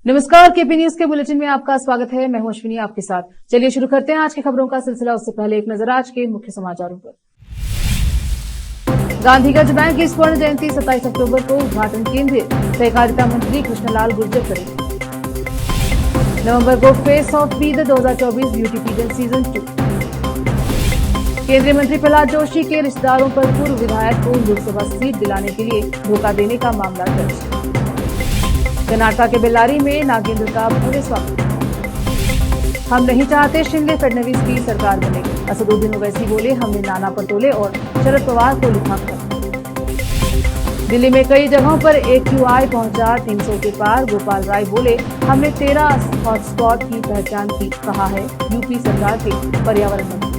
नमस्कार, KP news के bulletin में आपका स्वागत है। मैं हूं अश्विनी आपके साथ। चलिए शुरू करते हैं आज की खबरों का सिलसिला। उससे पहले एक नजर आज के मुख्य समाचारों पर। गांधीगंज बैंक की स्वर्ण जयंती 27 अक्टूबर को उद्घाटन केंद्रीय सहकारिता मंत्री कृष्णलाल गुर्जर करेंगे। नवंबर को face off Bidar 2024 beauty pigeon season 2। केंद्रीय मंत्री प्रहलाद जोशी के रिश्तेदारों पर पूर्व विधायक को लोकसभा सीट दिलाने के लिए धोखा देने का मामला दर्ज। कर्नाटक के बेल्लारी में नागेंद्र का भव्य स्वागत। हम नहीं चाहते शिंदे फडणवीस की सरकार बने, असदुद्दीन ओवैसी बोले हमने नाना पटोले और शरद पवार को लिखा खत। दिल्ली में कई जगहों पर AQI पहुंचा 300 के पार, गोपाल राय बोले हमने 13 हॉटस्पॉट की पहचान की, कहा है यूपी सरकार के पर्यावरण मंत्री।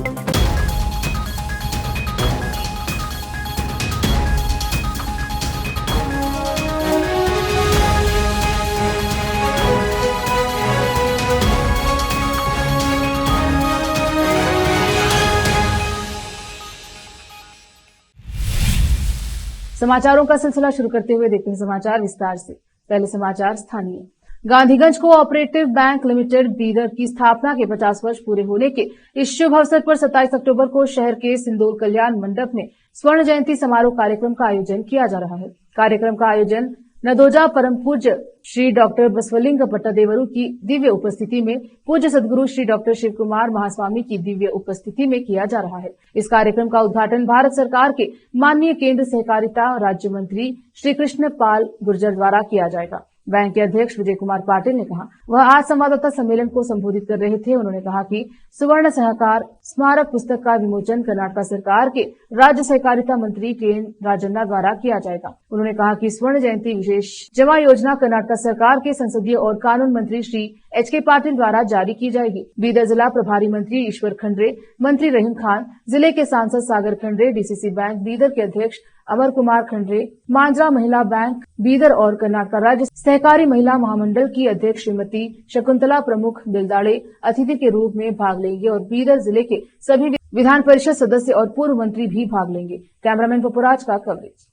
समाचारों का सिलसिला शुरू करते हुए देखते हैं समाचार विस्तार से। पहले समाचार स्थानीय। Gandhiganj cooperative bank limited Bidar की स्थापना के 50 वर्ष पूरे होने के इस शुभ अवसर पर 27 अक्टूबर को शहर के सिंदोल कल्याण मंडप में स्वर्ण जयंती समारोह कार्यक्रम का आयोजन किया जा रहा है। कार्यक्रम का आयोजन नदोजा परम पूज्य श्री डॉक्टर बसवलिंग पट्टादेवरू की दिव्य उपस्थिति में पूज्य सदगुरु श्री डॉक्टर शिव कुमार महास्वामी की दिव्य उपस्थिति में किया जा रहा है। इस कार्यक्रम का उद्घाटन भारत सरकार के माननीय केंद्र सहकारिता राज्य मंत्री श्री कृष्ण पाल गुर्जर द्वारा किया जाएगा। बैंक के अध्यक्ष विजय कुमार पाटिल ने कहा, वह आज संवाददाता सम्मेलन को संबोधित कर रहे थे। उन्होंने कहा कि सुवर्ण सहकार स्मारक पुस्तक का विमोचन कर्नाटक सरकार के राज्य सहकारिता मंत्री केएन राजन्ना द्वारा किया जाएगा। उन्होंने कहा कि स्वर्ण जयंती विशेष जमा योजना कर्नाटक सरकार के संसदीय और कानून मंत्री श्री HK पाटिल द्वारा जारी की जाएगी। बीदर जिला प्रभारी मंत्री ईश्वर खंड्रे, मंत्री रहीम खान, जिले के सांसद सागर खंड्रे, DCC बैंक बीदर के अध्यक्ष अमर कुमार खंड्रे, मांजरा महिला बैंक बीदर और कर्नाटक राज्य सहकारी महिला महामंडल की अध्यक्ष श्रीमती शकुंतला प्रमुख बिलदाड़े अतिथि के रूप में भाग लेंगे और बीदर जिले के सभी विधान परिषद सदस्य और पूर्व मंत्री भी भाग लेंगे। कैमरामैन पपुराज का कवरेज।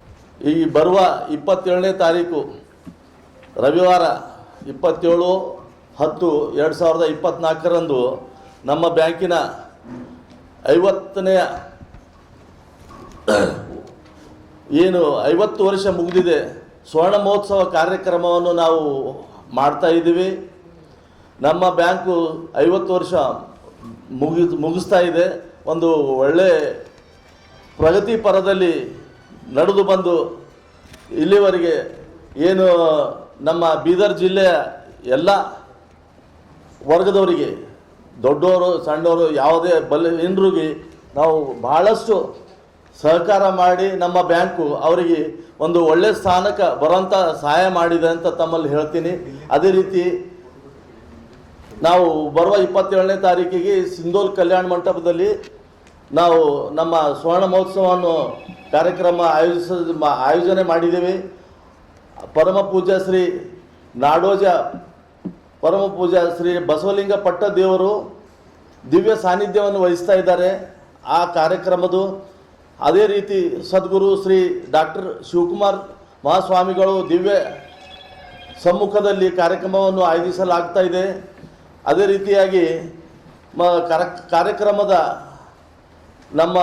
बरुव 27ನೇ ತಾರೀಕು ರವಿವಾರ 27/10/2024 ನಮ್ಮ ಬ್ಯಾಂಕಿನ 50ನೇ ಏನು 50 ವರ್ಷ ಮುಗಿದಿದೆ ಸ್ವರ್ಣ ಮಹೋತ್ಸವ ಕಾರ್ಯಕ್ರಮವನ್ನು ನಾವು ಮಾಡ್ತಾ ಇದ್ದೀವಿ। ನಮ್ಮ ಬ್ಯಾಂಕು 50 ವರ್ಷ ಮುಗಿಸ್ತಾ ಇದೆ। ಒಂದು ಒಳ್ಳೆ ಪ್ರಗತಿ ಪರದಲ್ಲಿ ನಡೆದು ಬಂದು ಇಲ್ಲಿವರೆಗೆ ಏನು ನಮ್ಮ ಬೀದರ್ ಜಿಲ್ಲೆಯ ಎಲ್ಲ ವರ್ಗದವರಿಗೆ ದೊಡ್ಡವರು ಸಣ್ಣವರು ಯಾವುದೇ ಬಲಹೀನರಿಗೆ ನಾವು ಬಹಳಷ್ಟು ಸಹಕಾರ ಮಾಡಿ ನಮ್ಮ ಬ್ಯಾಂಕು ಅವರಿಗೆ ಒಂದು ಒಳ್ಳೆ ಸ್ಥಾನಕ್ಕೆ ಬರೋಂಥ ಸಹಾಯ ಮಾಡಿದೆ ಅಂತ ತಮ್ಮಲ್ಲಿ ಹೇಳ್ತೀನಿ। ಅದೇ ರೀತಿ ನಾವು ಬರುವ 27ನೇ ತಾರೀಕಿಗೆ ಸಿಂದೋಲ್ ಕಲ್ಯಾಣ ಮಂಟಪದಲ್ಲಿ ನಾವು ನಮ್ಮ ಸ್ವರ್ಣ ಮಹೋತ್ಸವವನ್ನು ಕಾರ್ಯಕ್ರಮ ಆಯೋಜನೆ ಮಾಡಿದ್ದೇವೆ। ಪರಮ ಪೂಜ್ಯ ಶ್ರೀ ನಾಡೋಜ ಪರಮ ಪೂಜ್ಯ ಶ್ರೀ ಬಸವಲಿಂಗ ಪಟ್ಟದೇವರು ದಿವ್ಯ ಸಾನ್ನಿಧ್ಯವನ್ನು ವಹಿಸ್ತಾ ಇದ್ದಾರೆ ಆ ಕಾರ್ಯಕ್ರಮದು। ಅದೇ ರೀತಿ ಸದ್ಗುರು ಶ್ರೀ ಡಾಕ್ಟರ್ ಶಿವಕುಮಾರ್ ಮಹಾಸ್ವಾಮಿಗಳು ದಿವ್ಯ ಸಮ್ಮುಖದಲ್ಲಿ ಕಾರ್ಯಕ್ರಮವನ್ನು ಆಯೋಜಿಸಲಾಗ್ತಾ ಇದೆ। ಅದೇ ರೀತಿಯಾಗಿ ಕಾರ್ಯಕ್ರಮದ ನಮ್ಮ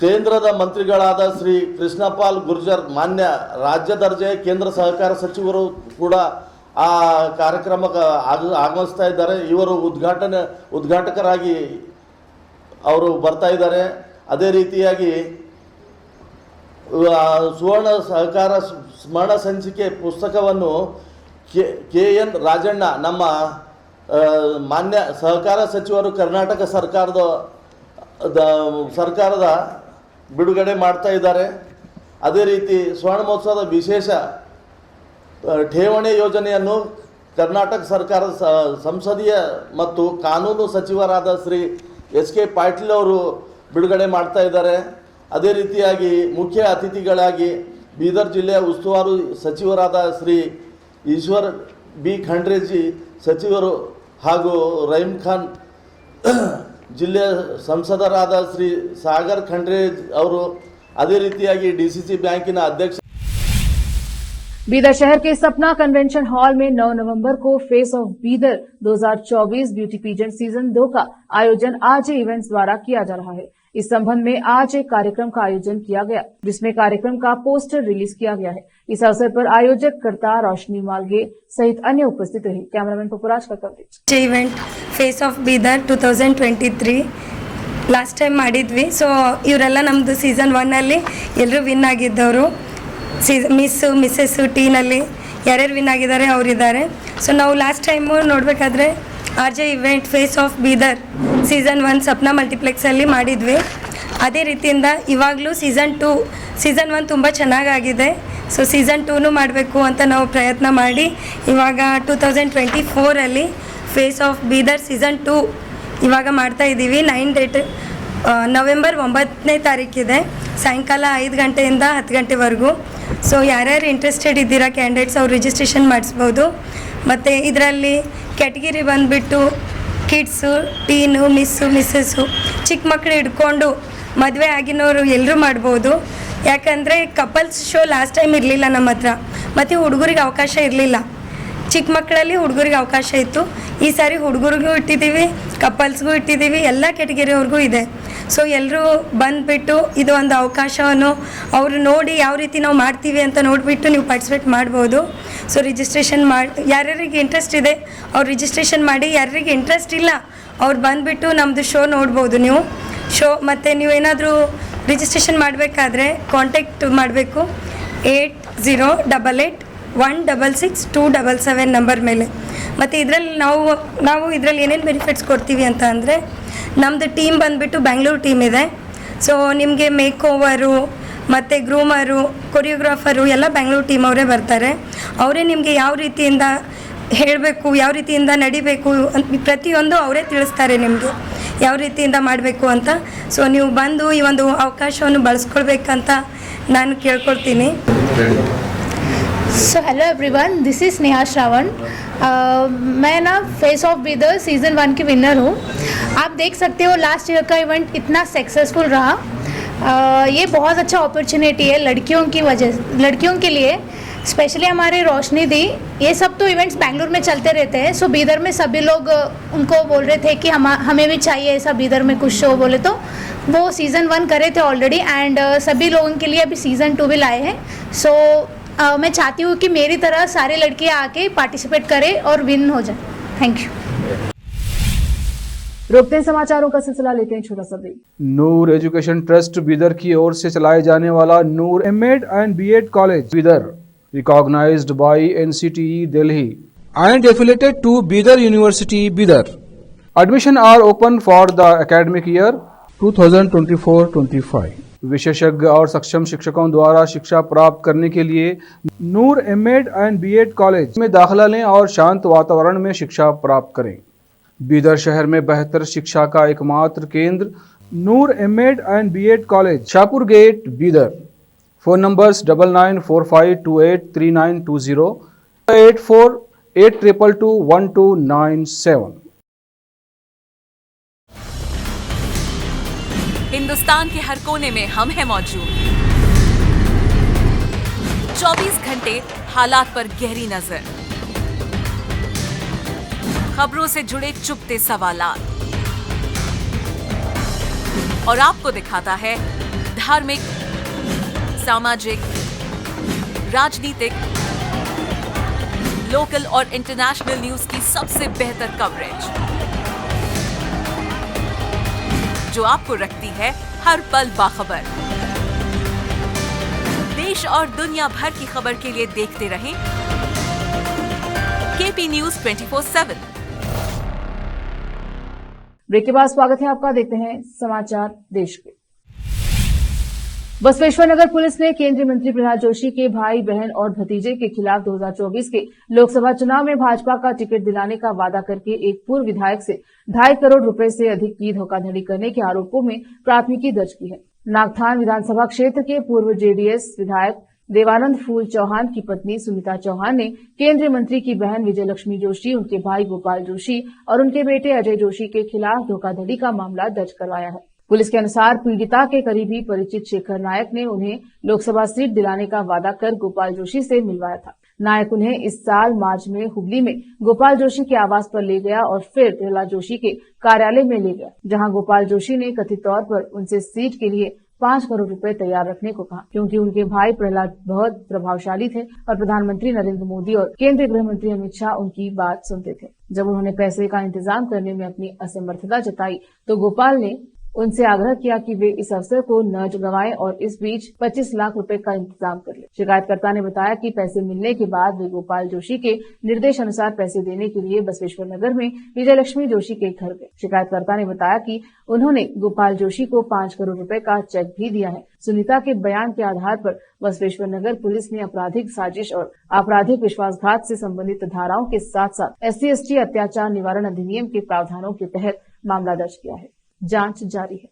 ಕೇಂದ್ರದ ಮಂತ್ರಿಗಳಾದ ಶ್ರೀ ಕೃಷ್ಣಪಾಲ್ ಗುರ್ಜರ್ ಮಾನ್ಯ ರಾಜ್ಯ ದರ್ಜೆಯ ಕೇಂದ್ರ ಸಹಕಾರ ಸಚಿವರು ಕೂಡ ಆ ಕಾರ್ಯಕ್ರಮಕ್ಕೆ ಆಗಮಿಸ್ತಾ ಇದ್ದಾರೆ। ಇವರು ಉದ್ಘಾಟಕರಾಗಿ ಅವರು ಬರ್ತಾ ಇದ್ದಾರೆ। ಅದೇ ರೀತಿಯಾಗಿ ಸುವರ್ಣ ಸಹಕಾರ ಸ್ಮರಣ ಸಂಚಿಕೆ ಪುಸ್ತಕವನ್ನು KN ರಾಜಣ್ಣ ನಮ್ಮ ಮಾನ್ಯ ಸಹಕಾರ ಸಚಿವರು ಕರ್ನಾಟಕ ಸರ್ಕಾರದ ಬಿಡುಗಡೆ ಮಾಡ್ತಾ ಇದ್ದಾರೆ। ಅದೇ ರೀತಿ ಸ್ವರ್ಣ ಮಹೋತ್ಸವದ ವಿಶೇಷ ಠೇವಣಿ ಯೋಜನೆಯನ್ನು ಕರ್ನಾಟಕ ಸರ್ಕಾರದ ಸಂಸದೀಯ ಮತ್ತು ಕಾನೂನು ಸಚಿವರಾದ ಶ್ರೀ HK ಪಾಟೀಲ್ ಅವರು ಬಿಡುಗಡೆ ಮಾಡ್ತಾ ಇದ್ದಾರೆ। ಅದೇ ರೀತಿಯಾಗಿ ಮುಖ್ಯ ಅತಿಥಿಗಳಾಗಿ ಬೀದರ್ ಜಿಲ್ಲೆಯ ಉಸ್ತುವಾರಿ ಸಚಿವರಾದ ಶ್ರೀ ಈಶ್ವರ್ B ಖಂಡ್ರೆಜಿ ಸಚಿವರು ಹಾಗೂ ರಹೀಮ್ ಖಾನ್ ಜಿಲ್ಲೆಯ ಸಂಸದರಾದ ಶ್ರೀ ಸಾಗರ್ ಖಂಡ್ರೆ ಅವರು, ಅದೇ ರೀತಿಯಾಗಿ DCC ಬ್ಯಾಂಕಿನ ಅಧ್ಯಕ್ಷ बीदर शहर के सपना कन्वेंशन हॉल में 9 नवंबर को face off Bidar 2024 beauty peasant season 2 का आयोजन आज इवेंट्स द्वारा किया जा रहा है। इस संबंध में आज एक कार्यक्रम का आयोजन किया गया, जिसमें कार्यक्रम का पोस्टर रिलीज किया गया है। इस अवसर पर आयोजक कर्ता रोशनी मालगे सहित अन्य उपस्थित रहे। कैमरामैन पपुराज का coverage. Event face off Bidar 2023 last time ಮಾಡಿದ್ವಿ. ಸೊ ಇವರೆಲ್ಲ ನಮ್ಮದು ಸೀಸನ್ 1 ಎಲ್ಲರೂ ವಿನ್ ಆಗಿದ್ದವರು. ಮಿಸ್ಸೆಸ್ಸು ಟೀನಲ್ಲಿ ಯಾರ್ಯಾರು ವಿನ್ ಆಗಿದ್ದಾರೆ ಅವರಿದ್ದಾರೆ. ಸೊ ನಾವು ಲಾಸ್ಟ್ ಟೈಮು ನೋಡಬೇಕಾದ್ರೆ RJ event face of Bidar season 1 Sapna ಮಲ್ಟಿಪ್ಲೆಕ್ಸಲ್ಲಿ ಮಾಡಿದ್ವಿ. ಅದೇ ರೀತಿಯಿಂದ ಇವಾಗಲೂ ಸೀಸನ್ 1 ತುಂಬ ಚೆನ್ನಾಗಾಗಿದೆ. ಸೊ ಸೀಸನ್ 2 ಮಾಡಬೇಕು ಅಂತ ನಾವು ಪ್ರಯತ್ನ ಮಾಡಿ ಇವಾಗ 2024 ಫೇಸ್ ಆಫ್ ಬೀದರ್ ಸೀಸನ್ 2 ಇವಾಗ ಮಾಡ್ತಾ ಇದ್ದೀವಿ. 9 ಡೇಟ್ ನವೆಂಬರ್ 9ನೇ ತಾರೀಕಿದೆ, ಸಾಯಂಕಾಲ 5 ಗಂಟೆಯಿಂದ 10 ಗಂಟೆವರೆಗೂ. ಸೊ ಯಾರ್ಯಾರು ಇಂಟ್ರೆಸ್ಟೆಡ್ ಇದ್ದೀರಾ ಕ್ಯಾಂಡಿಡೇಟ್ಸ್ ಅವ್ರು ರಿಜಿಸ್ಟ್ರೇಷನ್ ಮಾಡಿಸ್ಬೋದು. ಮತ್ತು ಇದರಲ್ಲಿ ಕ್ಯಾಟಗಿರಿ ಬಂದುಬಿಟ್ಟು ಕಿಡ್ಸು, ಟೀನು, ಮಿಸ್ಸೆಸ್ಸು, ಚಿಕ್ಕ ಮಕ್ಕಳು ಹಿಡ್ಕೊಂಡು ಮದುವೆ ಆಗಿನವರು ಎಲ್ಲರೂ ಮಾಡ್ಬೋದು. ಯಾಕಂದರೆ ಕಪಲ್ಸ್ ಶೋ ಲಾಸ್ಟ್ ಟೈಮ್ ಇರಲಿಲ್ಲ ನಮ್ಮ ಹತ್ರ, ಮತ್ತು ಹುಡುಗರಿಗೆ ಅವಕಾಶ ಇರಲಿಲ್ಲ. ಚಿಕ್ಕ ಮಕ್ಕಳಲ್ಲಿ ಹುಡುಗರಿಗೆ ಅವಕಾಶ ಇತ್ತು. ಈ ಸಾರಿ ಹುಡುಗರಿಗೂ ಇಟ್ಟಿದ್ದೀವಿ, ಕಪಲ್ಸ್ಗೂ ಇಟ್ಟಿದ್ದೀವಿ, ಎಲ್ಲ ಕ್ಯಾಟಗರಿಯವ್ರಿಗೂ ಇದೆ. ಸೊ ಎಲ್ಲರೂ ಬಂದುಬಿಟ್ಟು ಇದು ಒಂದು ಅವಕಾಶವನ್ನು ಅವರು ನೋಡಿ ಯಾವ ರೀತಿ ನಾವು ಮಾಡ್ತೀವಿ ಅಂತ ನೋಡಿಬಿಟ್ಟು ನೀವು ಪಾರ್ಟಿಸಿಪೇಟ್ ಮಾಡ್ಬೋದು. ಸೊ ರಿಜಿಸ್ಟ್ರೇಷನ್ ಯಾರ್ಯಾರಿಗೆ ಇಂಟ್ರೆಸ್ಟ್ ಇದೆ ಅವ್ರು ರಿಜಿಸ್ಟ್ರೇಷನ್ ಮಾಡಿ, ಯಾರ್ಯಾರಿಗೆ ಇಂಟ್ರೆಸ್ಟ್ ಇಲ್ಲ ಅವ್ರು ಬಂದುಬಿಟ್ಟು ನಮ್ಮದು ಶೋ ನೋಡ್ಬೋದು ನೀವು ಮತ್ತು ನೀವೇನಾದರೂ ರಿಜಿಸ್ಟ್ರೇಷನ್ ಮಾಡಬೇಕಾದ್ರೆ ಕಾಂಟ್ಯಾಕ್ಟ್ ಮಾಡಬೇಕು 8088166277 ನಂಬರ್ ಮೇಲೆ. ಮತ್ತು ಇದರಲ್ಲಿ ನಾವು ಇದರಲ್ಲಿ ಏನೇನು ಬೆನಿಫಿಟ್ಸ್ ಕೊಡ್ತೀವಿ ಅಂತ ಅಂದರೆ, ನಮ್ಮದು ಟೀಮ್ ಬಂದುಬಿಟ್ಟು ಬ್ಯಾಂಗ್ಳೂರು ಟೀಮ್ ಇದೆ. ಸೊ ನಿಮಗೆ ಮೇಕ್ ಓವರು ಮತ್ತು ಗ್ರೂಮರು, ಕೊರಿಯೋಗ್ರಾಫರು ಎಲ್ಲ ಬ್ಯಾಂಗ್ಳೂರು ಟೀಮ್ ಅವರೇ ಬರ್ತಾರೆ. ಅವರೇ ನಿಮಗೆ ಯಾವ ರೀತಿಯಿಂದ ಹೇಳಬೇಕು, ಯಾವ ರೀತಿಯಿಂದ ನಡಿಬೇಕು ಪ್ರತಿಯೊಂದು ಅವರೇ ತಿಳಿಸ್ತಾರೆ ನಿಮಗೆ ಯಾವ ರೀತಿಯಿಂದ ಮಾಡಬೇಕು ಅಂತ. ಸೊ ನೀವು ಬಂದು ಈ ಒಂದು ಅವಕಾಶವನ್ನು ಬಳಸ್ಕೊಳ್ಬೇಕಂತ ನಾನು ಕೇಳ್ಕೊಳ್ತೀನಿ. So hello everyone, this is Neha Shravan. मैं ना फेस ऑफ बीदर सीज़न 1 की विनर हूँ. आप देख सकते हो लास्ट ईयर का इवेंट इतना सक्सेसफुल रहा. ये बहुत अच्छा अपॉर्चुनिटी है लड़कियों के लिए, स्पेशली हमारे रोशनी दी. ये सब तो इवेंट्स बेंगलुरु में चलते रहते हैं. सो बीदर में सभी लोग उनको बोल रहे थे कि हमें भी चाहिए ऐसा बीदर में कुछ शो बोले, तो वो सीज़न 1 करे थे ऑलरेडी एंड सभी लोगों के लिए अभी सीज़न 2 भी लाए हैं. सो मैं चाहती हूँ कि मेरी तरह सारे लड़कियाँ आके पार्टिसिपेट करें और विन हो जाए. Thank you. रोकते हैं समाचारों का सिलसिला, लेते हैं छोटा सा break. Noor education trust Bidar की ओर से चलाए जाने वाला Noor MEd and BEd college Bidar, recognized by NCTE Delhi and affiliated to Bidar University Bidar. Admission are open for the academic year 2024-25. विशेषज्ञ और सक्षम शिक्षकों द्वारा शिक्षा प्राप्त करने के लिए नूर एमएड एंड बीएड कॉलेज में दाखिला लें और शांत वातावरण में शिक्षा प्राप्त करें. बीदर शहर में बेहतर शिक्षा का एकमात्र केंद्र Noor MEd and BEd college, Shahpur gate, Bidar. Phone numbers 9945283920, 8482221297. Hindustan के हर कोने में हम हैं मौजूद. 24 घंटे हालात पर गहरी नजर, खबरों से जुड़े चुपते सवालात और आपको दिखाता है धार्मिक, सामाजिक, राजनीतिक, लोकल और इंटरनेशनल न्यूज की सबसे बेहतर कवरेज, जो आपको रखती है हर पल बाखबर. देश और दुनिया भर की खबर के लिए देखते रहें KP News 24/7. ब्रेक के बाद स्वागत है आपका, देखते हैं समाचार देश के. बसवेश्वरनगर पुलिस ने केंद्रीय मंत्री प्रहलाद जोशी के भाई, बहन और भतीजे के खिलाफ 2024 के लोकसभा चुनाव में भाजपा का टिकट दिलाने का वादा करके एक पूर्व विधायक से 2.5 करोड़ रुपए से अधिक की धोखाधड़ी करने के आरोपों में प्राथमिकी दर्ज की है. नागथान विधानसभा क्षेत्र के पूर्व JDS विधायक देवानंद फूल चौहान की पत्नी सुमिता चौहान ने केंद्रीय मंत्री की बहन विजय लक्ष्मी जोशी, उनके भाई गोपाल जोशी और उनके बेटे अजय जोशी के खिलाफ धोखाधड़ी का मामला दर्ज करवाया है. पुलिस के अनुसार पीड़िता के करीबी परिचित शेखर नायक ने उन्हें लोकसभा सीट दिलाने का वादा कर गोपाल जोशी से मिलवाया था। नायक उन्हें इस साल मार्च में हुगली में गोपाल जोशी के आवास पर ले गया और फिर प्रहलाद जोशी के कार्यालय में ले गया, जहां गोपाल जोशी ने कथित तौर पर उनसे सीट के लिए 5 करोड़ रुपए तैयार रखने को कहा, क्योंकि उनके भाई प्रहलाद बहुत प्रभावशाली थे और प्रधानमंत्री नरेंद्र मोदी और केंद्रीय गृह मंत्री अमित शाह उनकी बात सुनते थे। जब उन्होंने पैसे का इंतजाम करने में अपनी असमर्थता जताई तो गोपाल ने उनसे आग्रह किया कि वे इस अवसर को न गंवाएं और इस बीच 25 लाख रुपए का इंतजाम कर ले। शिकायतकर्ता ने बताया कि पैसे मिलने के बाद वे गोपाल जोशी के निर्देश अनुसार पैसे देने के लिए बसवेश्वर नगर में विजयलक्ष्मी जोशी के घर गए। शिकायतकर्ता ने बताया कि उन्होंने गोपाल जोशी को 5 करोड़ रुपए का चेक भी दिया है। सुनीता के बयान के आधार पर बसवेश्वर नगर पुलिस ने आपराधिक साजिश और आपराधिक विश्वासघात से संबंधित धाराओं के साथ साथ SC/ST अत्याचार निवारण अधिनियम के प्रावधानों के तहत मामला दर्ज किया है। जांच जारी है।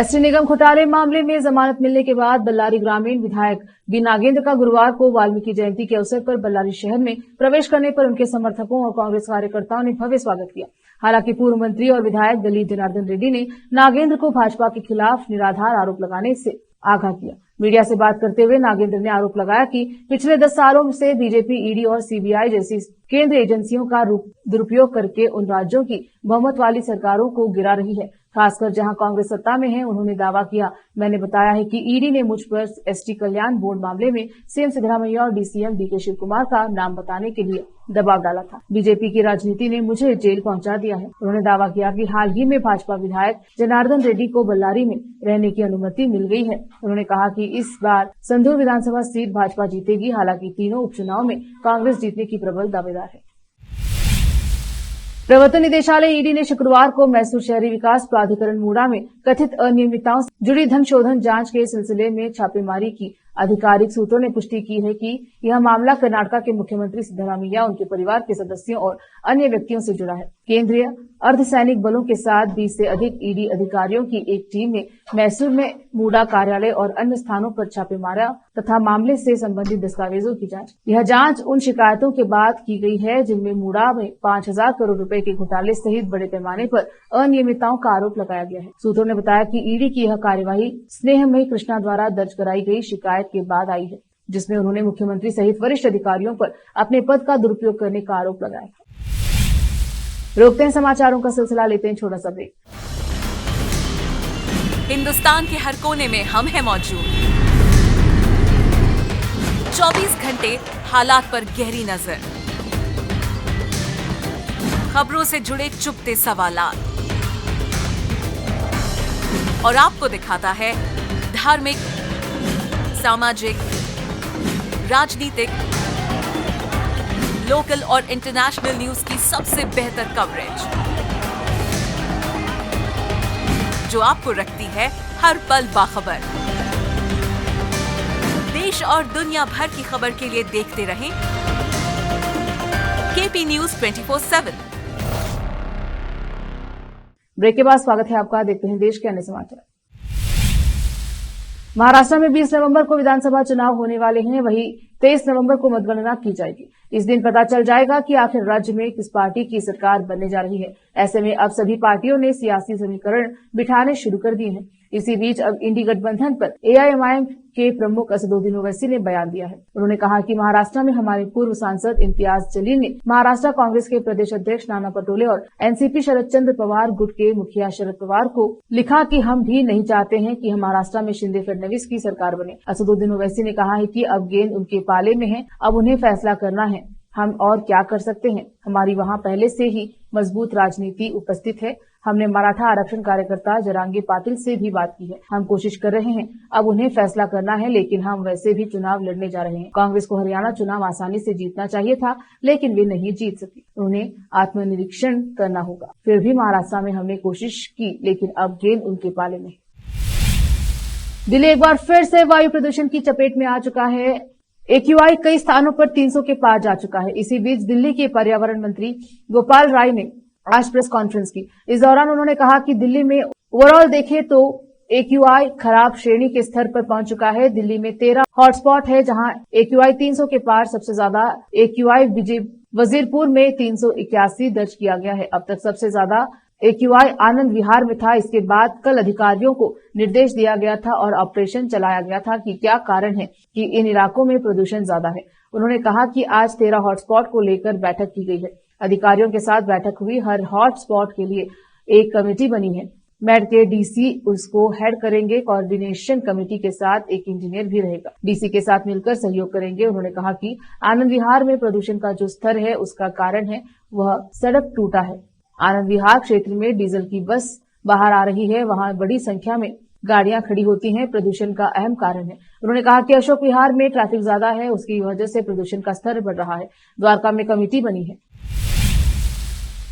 एसटी निगम घोटाले मामले में जमानत मिलने के बाद बल्लारी ग्रामीण विधायक बी नागेंद्र का गुरुवार को वाल्मीकि जयंती के अवसर पर बल्लारी शहर में प्रवेश करने पर उनके समर्थकों और कांग्रेस कार्यकर्ताओं ने भव्य स्वागत किया। हालांकि पूर्व मंत्री और विधायक दलीप जनार्दन रेड्डी ने नागेंद्र को भाजपा के खिलाफ निराधार आरोप लगाने से आगाह किया। मीडिया से बात करते हुए नागेंद्र ने आरोप लगाया कि पिछले 10 सालों से बीजेपी, ईडी और सीबीआई जैसी केंद्रीय एजेंसियों का दुरुपयोग करके उन राज्यों की बहुमत वाली सरकारों को गिरा रही है, खासकर जहां कांग्रेस सत्ता में है। उन्होंने दावा किया, मैंने बताया है कि ईडी ने मुझ पर एसटी कल्याण बोर्ड मामले में सीएम सिद्धरामैया और डीसीएम डीके शिव कुमार का नाम बताने के लिए दबाव डाला था। बीजेपी की राजनीति ने मुझे जेल पहुंचा दिया है। उन्होंने दावा किया कि हाल ही में भाजपा विधायक जनार्दन रेड्डी को बल्लारी में रहने की अनुमति मिल गई है। उन्होंने कहा कि इस बार संधूर विधानसभा सीट भाजपा जीतेगी। हालांकि तीनों उपचुनाव में कांग्रेस जीतने की प्रबल दावेदार है। प्रवर्तन निदेशालय ईडी ने शुक्रवार को मैसूर शहरी विकास प्राधिकरण मूडा में कथित अनियमितताओं से जुड़ी धन शोधन जांच के सिलसिले में छापेमारी की। आधिकारिक सूत्रों ने पुष्टि की है कि यह मामला कर्नाटका के मुख्यमंत्री सिद्धरामैया, उनके परिवार के सदस्यों और अन्य व्यक्तियों से जुड़ा है। केंद्रीय अर्धसैनिक बलों के साथ 20 से अधिक ईडी अधिकारियों की एक टीम ने मैसूर में मूडा कार्यालय और अन्य स्थानों पर छापे मारा तथा मामले से संबंधित दस्तावेजों की जांच। यह जांच उन शिकायतों के बाद की गई है जिनमें मूडा में 5,000 करोड़ रुपए के घोटाले सहित बड़े पैमाने पर अनियमितताओं का आरोप लगाया गया है। सूत्रों ने बताया कि ईडी की यह कार्यवाही स्नेहमयी कृष्णा द्वारा दर्ज कराई गई शिकायत के बाद आई है, जिसमें उन्होंने मुख्यमंत्री सहित वरिष्ठ अधिकारियों पर अपने पद का दुरुपयोग करने का आरोप लगाया था। रोकते हैं समाचारों का सिलसिला, लेते हैं छोटा सा ब्रेक। हिंदुस्तान के हर कोने में हम हैं मौजूद। 24 घंटे हालात पर गहरी नजर, खबरों से जुड़े चुपते सवालात और आपको दिखाता है धार्मिक, सामाजिक, राजनीतिक, लोकल और इंटरनेशनल न्यूज की सबसे बेहतर कवरेज जो आपको रखती है हर पल बाखबर। देश और दुनिया भर की खबर के लिए देखते रहें केपी न्यूज 24/7। ब्रेक के बाद स्वागत है आपका। देखते हैं देश के अन्य समाचार। महाराष्ट्र में 20 नवंबर को विधानसभा चुनाव होने वाले हैं, वहीं 23 नवंबर को मतगणना की जाएगी। इस दिन पता चल जाएगा कि आखिर राज्य में किस पार्टी की सरकार बनने जा रही है। ऐसे में अब सभी पार्टियों ने सियासी समीकरण बिठाने शुरू कर दिए हैं। इसी बीच अब इंडी गठबंधन पर एआईएमआईएम के प्रमुख असदुद्दीन ओवैसी ने बयान दिया है। उन्होंने कहा कि महाराष्ट्र में हमारे पूर्व सांसद इम्तियाज जलील ने महाराष्ट्र कांग्रेस के प्रदेश अध्यक्ष नाना पटोले और एनसीपी शरद चंद्र पवार गुट के मुखिया शरद पवार को लिखा कि हम भी नहीं चाहते हैं कि महाराष्ट्र में शिंदे फडणवीस की सरकार बने। असदुद्दीन ओवैसी ने कहा है कि अब गेंद उनके पाले में है, अब उन्हें फैसला करना है। हम और क्या कर सकते हैं, हमारी वहां पहले से ही मजबूत राजनीति उपस्थित है। हमने मराठा आरक्षण कार्यकर्ता जरांगे पाटिल से भी बात की है। हम कोशिश कर रहे हैं, अब उन्हें फैसला करना है, लेकिन हम वैसे भी चुनाव लड़ने जा रहे हैं। कांग्रेस को हरियाणा चुनाव आसानी से जीतना चाहिए था, लेकिन वे नहीं जीत सकी। उन्हें आत्मनिरीक्षण करना होगा। फिर भी महाराष्ट्र में हमने कोशिश की, लेकिन अब गेंद उनके पाले में। दिल्ली एक बार फिर से वायु प्रदूषण की चपेट में आ चुका है। AQI कई स्थानों पर 300 के पार जा चुका है। इसी बीच दिल्ली के पर्यावरण मंत्री गोपाल राय ने आज प्रेस कॉन्फ्रेंस की। इस दौरान उन्होंने कहा कि दिल्ली में ओवरऑल देखें तो AQI खराब श्रेणी के स्तर पर पहुंच चुका है। दिल्ली में 13 हॉटस्पॉट है जहां AQI 300 के पार। सबसे ज्यादा AQI वजीरपुर में 381 दर्ज किया गया है। अब तक सबसे ज्यादा AQI आनंद विहार में था। इसके बाद कल अधिकारियों को निर्देश दिया गया था और ऑपरेशन चलाया गया था कि क्या कारण है कि इन इलाकों में प्रदूषण ज्यादा है। उन्होंने कहा कि आज 13 हॉटस्पॉट को लेकर बैठक की गई है। अधिकारियों के साथ बैठक हुई। हर हॉटस्पॉट के लिए एक कमेटी बनी है। मेड के डीसी उसको हेड करेंगे। कोऑर्डिनेशन कमेटी के साथ एक इंजीनियर भी रहेगा। डीसी के साथ मिलकर सहयोग करेंगे। उन्होंने कहा कि आनंद विहार में प्रदूषण का जो स्तर है उसका कारण है वह सड़क टूटा है। आनंद विहार क्षेत्र में डीजल की बस बाहर आ रही है, वहां बड़ी संख्या में गाड़ियां खड़ी होती हैं, प्रदूषण का अहम कारण है। उन्होंने कहा कि अशोक विहार में ट्रैफिक ज्यादा है, उसकी वजह से प्रदूषण का स्तर बढ़ रहा है। द्वारका में कमेटी बनी है।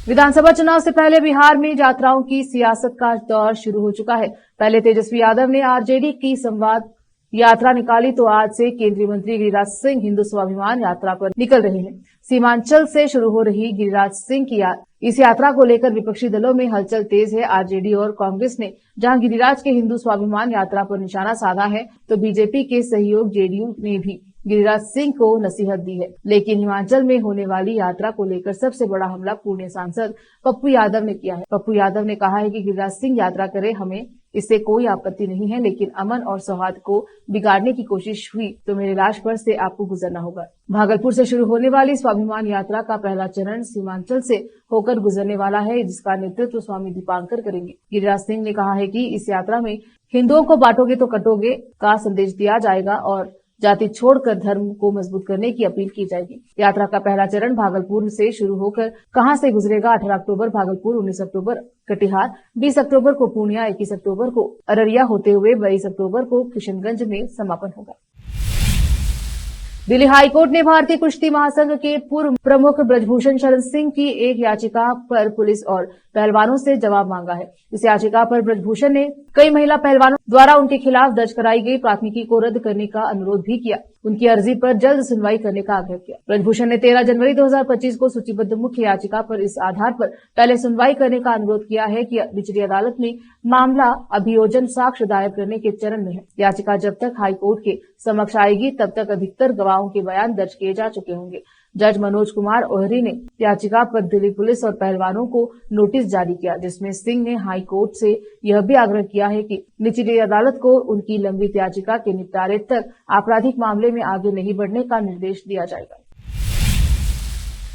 विधानसभा चुनाव से पहले बिहार में यात्राओं की सियासत का दौर शुरू हो चुका है। पहले तेजस्वी यादव ने आरजेडी की संवाद यात्रा निकाली तो आज से केंद्रीय मंत्री गिरिराज सिंह हिंदू स्वाभिमान यात्रा पर निकल रहे हैं। सीमांचल से शुरू हो रही गिरिराज सिंह की इस यात्रा को लेकर विपक्षी दलों में हलचल तेज है। आरजेडी और कांग्रेस ने जहां गिरिराज के हिंदू स्वाभिमान यात्रा पर निशाना साधा है तो बीजेपी के सहयोग जेडीयू ने भी गिरिराज सिंह को नसीहत दी है। लेकिन हिमाचल में होने वाली यात्रा को लेकर सबसे बड़ा हमला पूर्णिया सांसद पप्पू यादव ने किया है। पप्पू यादव ने कहा है कि गिरिराज सिंह यात्रा करे, हमें इससे कोई आपत्ति नहीं है, लेकिन अमन और सौहार्द को बिगाड़ने की कोशिश हुई तो मेरे लाश पर से आपको गुजरना होगा। भागलपुर से शुरू होने वाली स्वाभिमान यात्रा का पहला चरण सीमांचल से होकर गुजरने वाला है, जिसका नेतृत्व स्वामी दीपांकर करेंगे। गिरिराज सिंह ने कहा है कि इस यात्रा में हिंदुओं को बांटोगे तो कटोगे का संदेश दिया जाएगा और जाति छोड़कर धर्म को मजबूत करने की अपील की जाएगी। यात्रा का पहला चरण भागलपुर से शुरू होकर कहां से गुजरेगा? 18 अक्टूबर भागलपुर, 19 अक्टूबर कटिहार, 20 अक्टूबर को पूर्णिया, 21 अक्टूबर को अररिया होते हुए 22 अक्टूबर को किशनगंज में समापन होगा। दिल्ली हाईकोर्ट ने भारतीय कुश्ती महासंघ के पूर्व प्रमुख ब्रजभूषण शरण सिंह की एक याचिका पर पुलिस और पहलवानों से जवाब मांगा है। इस याचिका पर ब्रजभूषण ने कई महिला पहलवानों द्वारा उनके खिलाफ दर्ज कराई गई प्राथमिकी को रद्द करने का अनुरोध भी किया। उनकी अर्जी पर जल्द सुनवाई करने का आग्रह किया। ब्रजभूषण ने 13 जनवरी 2025 को सूचीबद्ध मुख्य याचिका पर इस आधार पर पहले सुनवाई करने का अनुरोध किया है कि निचली अदालत में मामला अभियोजन साक्ष्य दायर करने के चरण में है। याचिका जब तक हाईकोर्ट के समक्ष आएगी तब तक अधिकतर गवाहों के बयान दर्ज किए जा चुके होंगे। जज मनोज कुमार ओहरी ने याचिका पर दिल्ली पुलिस और पहलवानों को नोटिस जारी किया, जिसमें सिंह ने हाई कोर्ट से यह भी आग्रह किया है कि निचली अदालत को उनकी लंबित याचिका के निपटारे तक आपराधिक मामले में आगे नहीं बढ़ने का निर्देश दिया जाएगा।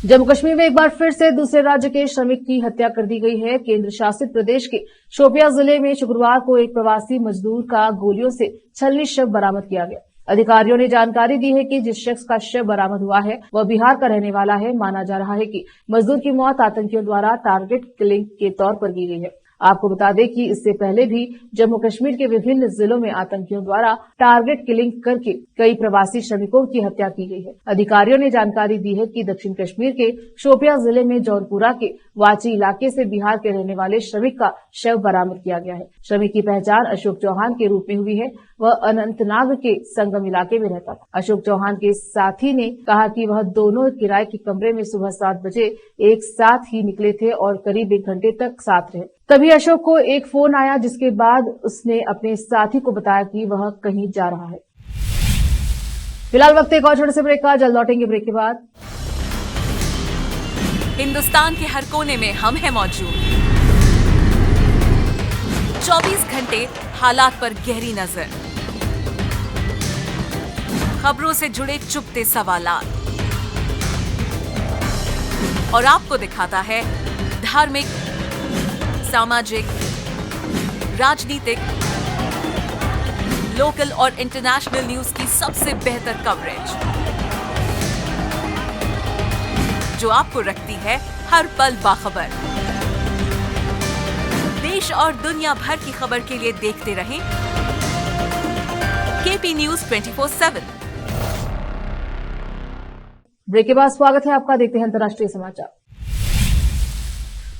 जम्मू कश्मीर में एक बार फिर से दूसरे राज्य के श्रमिक की हत्या कर दी गई है। केंद्र शासित प्रदेश के शोपियां जिले में शुक्रवार को एक प्रवासी मजदूर का गोलियों से छलनी शव बरामद किया गया। अधिकारियों ने जानकारी दी है कि जिस शख्स का शव बरामद हुआ है वह बिहार का रहने वाला है। माना जा रहा है कि मजदूर की मौत आतंकियों द्वारा टारगेट किलिंग के तौर पर की गई है। आपको बता दें कि इससे पहले भी जम्मू कश्मीर के विभिन्न जिलों में आतंकियों द्वारा टारगेट किलिंग करके कई प्रवासी श्रमिकों की हत्या की गई है। अधिकारियों ने जानकारी दी है कि दक्षिण कश्मीर के शोपियां जिले में जौनपुरा के वाची इलाके से बिहार के रहने वाले श्रमिक का शव बरामद किया गया है। श्रमिक की पहचान अशोक चौहान के रूप में हुई है। वह अनंतनाग के संगम इलाके में रहता था। अशोक चौहान के साथी ने कहा कि वह दोनों किराए के कमरे में सुबह 7 बजे एक साथ ही निकले थे और करीब 1 घंटे तक साथ रहे। तभी अशोक को एक फोन आया, जिसके बाद उसने अपने साथी को बताया कि वह कहीं जा रहा है। फिलहाल वक्त एक और छोटे से ब्रेक का, जल्द लौटेंगे ब्रेक के बाद। हिंदुस्तान के हर कोने में हम हैं मौजूद। 24 घंटे हालात पर गहरी नजर, खबरों से जुड़े चुपते सवालात और आपको दिखाता है धार्मिक, सामाजिक, राजनीतिक, लोकल और इंटरनेशनल न्यूज की सबसे बेहतर कवरेज, जो आपको रखती है हर पल बाखबर। देश और दुनिया भर की खबर के लिए देखते रहें केपी न्यूज 24/7। ब्रेक के बाद स्वागत है आपका। देखते हैं अंतर्राष्ट्रीय समाचार।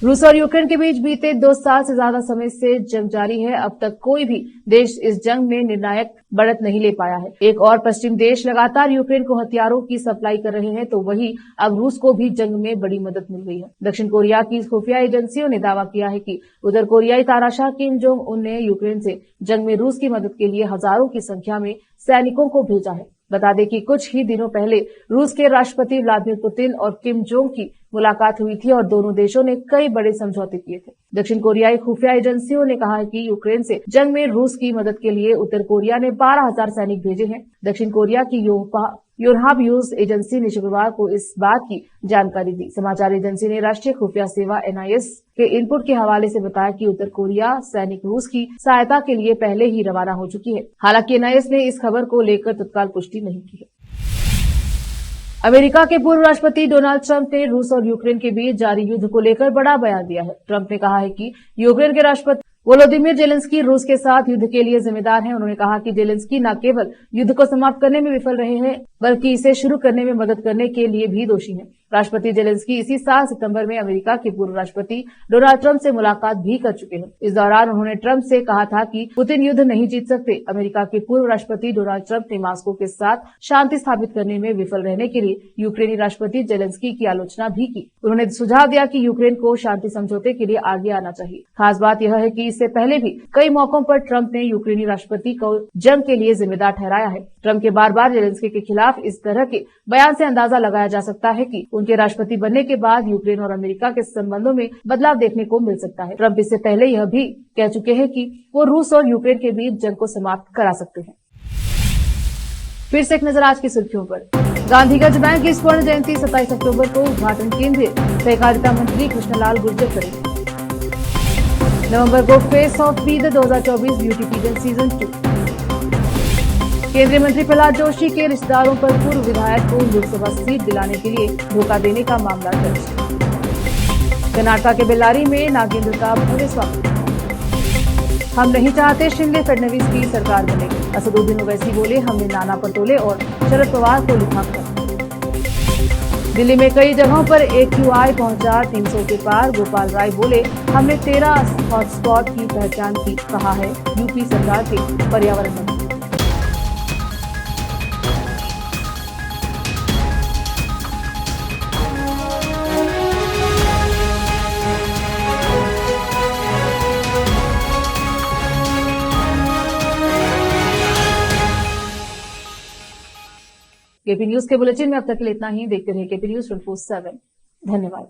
रूस और यूक्रेन के बीच बीते 2 साल से ज्यादा समय से जंग जारी है। अब तक कोई भी देश इस जंग में निर्णायक बढ़त नहीं ले पाया है। एक और पश्चिम देश लगातार यूक्रेन को हथियारों की सप्लाई कर रहे हैं, तो वहीं अब रूस को भी जंग में बड़ी मदद मिल गई है। दक्षिण कोरिया की खुफिया एजेंसियों ने दावा किया है कि उधर कोरियाई तानाशाह किम जोंग उन ने यूक्रेन से जंग में रूस की मदद के लिए हजारों की संख्या में सैनिकों को भेजा है। बता दें कि कुछ ही दिनों पहले रूस के राष्ट्रपति व्लादिमीर पुतिन और किम जोंग की मुलाकात हुई थी और दोनों देशों ने कई बड़े समझौते किए थे। दक्षिण कोरियाई खुफिया एजेंसियों ने कहा है कि यूक्रेन से जंग में रूस की मदद के लिए उत्तर कोरिया ने 12,000 सैनिक भेजे हैं। दक्षिण कोरिया की योनहाप न्यूज एजेंसी ने शुक्रवार को इस बात की जानकारी दी। समाचार एजेंसी ने राष्ट्रीय खुफिया सेवा NIS के इनपुट के हवाले से बताया कि उत्तर कोरिया सैनिक रूस की सहायता के लिए पहले ही रवाना हो चुकी है। हालांकि NIS ने इस खबर को लेकर तत्काल पुष्टि नहीं की है। अमेरिका के पूर्व राष्ट्रपति डोनाल्ड ट्रंप ने रूस और यूक्रेन के बीच जारी युद्ध को लेकर बड़ा बयान दिया है। ट्रंप ने कहा है कि यूक्रेन के राष्ट्रपति वोलोदिमीर जेलेंस्की रूस के साथ युद्ध के लिए जिम्मेदार हैं। उन्होंने कहा कि जेलेंस्की न केवल युद्ध को समाप्त करने में विफल रहे हैं, बल्कि इसे शुरू करने में मदद करने के लिए भी दोषी हैं। राष्ट्रपति जेलेंस्की इसी साल सितंबर में अमेरिका के पूर्व राष्ट्रपति डोनाल्ड ट्रंप से मुलाकात भी कर चुके हैं। इस दौरान उन्होंने ट्रंप से कहा था कि पुतिन युद्ध नहीं जीत सकते। अमेरिका के पूर्व राष्ट्रपति डोनाल्ड ट्रंप ने मॉस्को के साथ शांति स्थापित करने में विफल रहने के लिए यूक्रेनी राष्ट्रपति जेलेंस्की की आलोचना भी की। उन्होंने सुझाव दिया कि यूक्रेन को शांति समझौते के लिए आगे आना चाहिए। खास बात यह है कि इससे पहले भी कई मौकों पर ट्रंप ने यूक्रेनी राष्ट्रपति को जंग के लिए जिम्मेदार ठहराया है। ट्रंप के बार बार जेलेंस्की के खिलाफ इस तरह के बयान से अंदाजा लगाया जा सकता है कि उनके राष्ट्रपति बनने के बाद यूक्रेन और अमेरिका के संबंधों में बदलाव देखने को मिल सकता है। ट्रंप इससे पहले यह भी कह चुके हैं कि वो रूस और यूक्रेन के बीच जंग को समाप्त करा सकते हैं। फिर से एक नजर आज की सुर्खियों पर। गांधीगंज बैंक की स्वर्ण जयंती 27 अक्टूबर को उद्घाटन केंद्रीय सहकारिता मंत्री कृष्णलाल गुर्जर करेंगे। नवंबर को face off Bidar 2024 beauty pigeon season 2। केंद्रीय मंत्री प्रहलाद जोशी के रिश्तेदारों पर पूर्व विधायक को लोकसभा सीट दिलाने के लिए धोखा देने का मामला दर्ज। कर्नाटक के बेल्लारी में नागेंद्र का भव्य स्वागत। हम नहीं चाहते शिंदे फडणवीस की सरकार बने। असदुद्दीन ओवैसी बोले, हमने नाना पटोले और शरद पवार को लिखा कर। दिल्ली में कई जगहों पर AQI पहुंचा 300 के पार। गोपाल राय बोले, हमने 13 हॉटस्पॉट की पहचान की, कहा है यूपी सरकार के पर्यावरण मंत्री। केपी न्यूज के बुलेटिन में अब तक के लिए इतना ही। देखते रहिए केपी न्यूज 24/7। धन्यवाद।